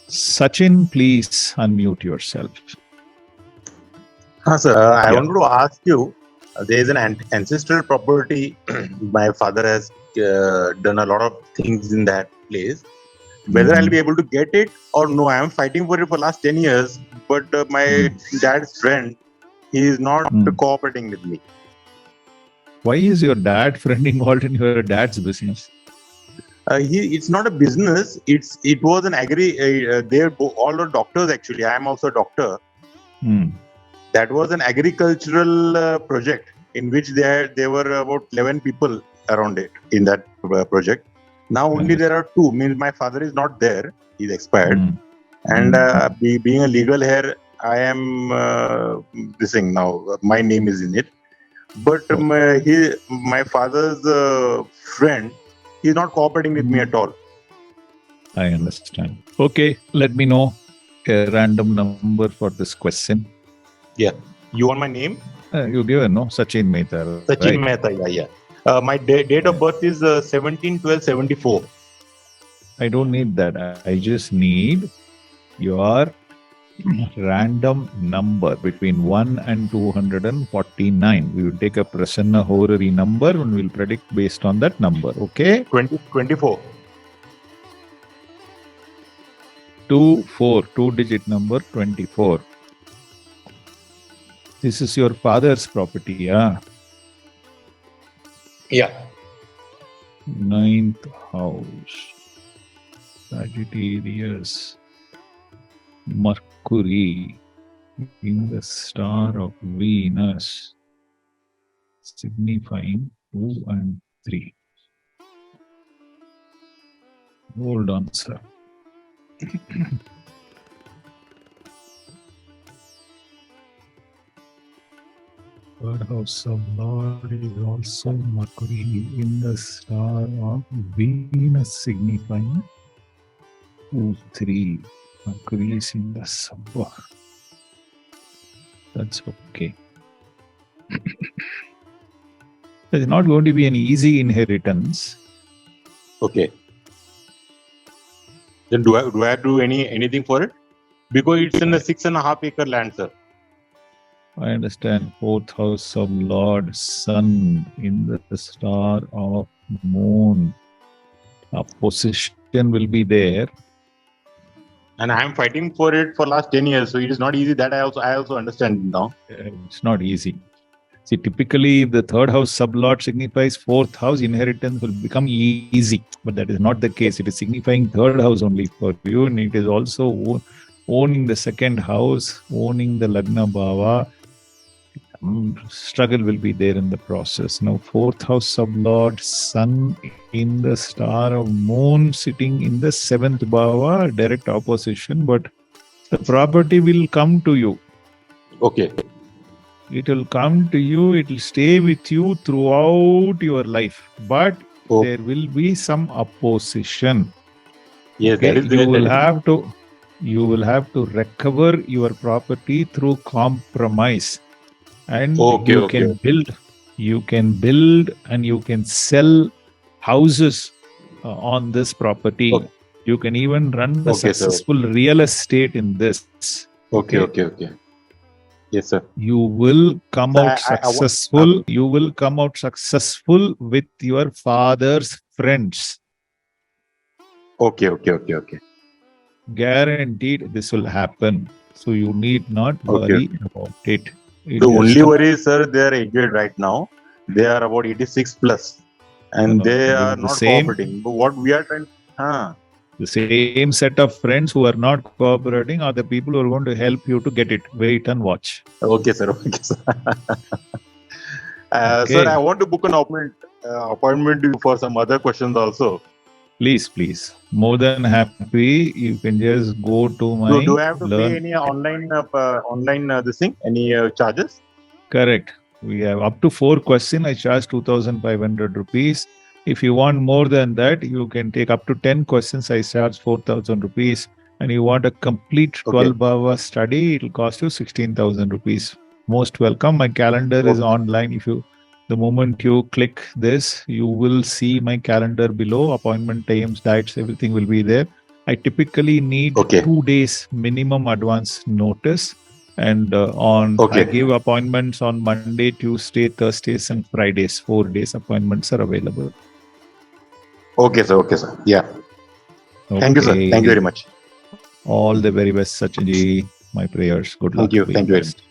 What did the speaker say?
Sachin, please unmute yourself. Sir, I Yeah. wanted to ask you, there is an ancestral property. My father has done a lot of things in that place. Whether I'll be able to get it or no, I am fighting for it for last 10 years. But my dad's friend, he is not cooperating with me. Why is your dad friend involved in your dad's business? It's not a business. It was an they're all are doctors actually. I am also a doctor. That was an agricultural project in which there were about 11 people around it in that project. Now only there are two. Means my father is not there; he's expired. And being a legal heir, I am this thing now. My name is in it. But my father's friend, he's not cooperating with me at all. I understand. Okay, let me know a random number for this question. Yeah. You want my name? You given, no? Sachin Mehta. Sachin Mehta, yeah. My date of birth is 17/12/74. I don't need that. I just need your random number between 1 and 249. We will take a Prasanna horary number and we'll predict based on that number. Okay? 24. 24, two-digit number 24. This is your father's property, yeah? Yeah. 9th house. Sagittarius. Mercury in the star of Venus, signifying 2 and 3. Hold on, sir. Third house of Lord is also Mercury in the star of Venus, signifying 2, 3. Mercury is in the Sabha. That's okay. There's not going to be an easy inheritance. Okay. Then do I do anything for it? Because it's in a 6.5 acre land, sir. I understand. 4th house of Lord Sun in the star of Moon. A position will be there. And I am fighting for it for last 10 years. So it is not easy. That I also understand now. It's not easy. See, typically the 3rd house sublord signifies 4th house inheritance will become easy. But that is not the case. It is signifying 3rd house only for you. And it is also owning the 2nd house, owning the Lagna Bhava. Struggle will be there in the process. Now, 4th house sublord, Sun in the star of Moon, sitting in the 7th bhava, direct opposition, but the property will come to you. Okay. It will come to you, it will stay with you throughout your life, but there will be some opposition. Yes, okay? That is You will have to recover your property through compromise. And you can build and you can sell houses on this property. Okay. You can even run a successful real estate in this. Okay. Yes, sir. You will come out successful. You will come out successful with your father's friends. Okay. Guaranteed this will happen. So you need not worry about it. The only worry is, sir, they are aged right now. They are about 86 plus. And they are not cooperating. But what we are trying... The same set of friends who are not cooperating are the people who are going to help you to get it. Wait and watch. Okay, sir. Sir, I want to book an appointment for some other questions also. Please. More than happy. You can just go to my... Do I have to pay any online any charges? Correct. We have up to 4 questions. I charge 2,500 rupees. If you want more than that, you can take up to 10 questions. I charge 4,000 rupees. And you want a complete 12-hour study, it will cost you 16,000 rupees. Most welcome. My calendar is online. The moment you click this, you will see my calendar below. Appointment times, dates, everything will be there. I typically need Okay. 2 days minimum advance notice. And I give appointments on Monday, Tuesday, Thursdays, and Fridays. 4 days appointments are available. Okay, sir. Okay, sir. Yeah. Okay. Thank you, sir. Thank you very much. All the very best, Sachinji. My prayers. Good luck. Thank you. Be Thank you very blessed. much.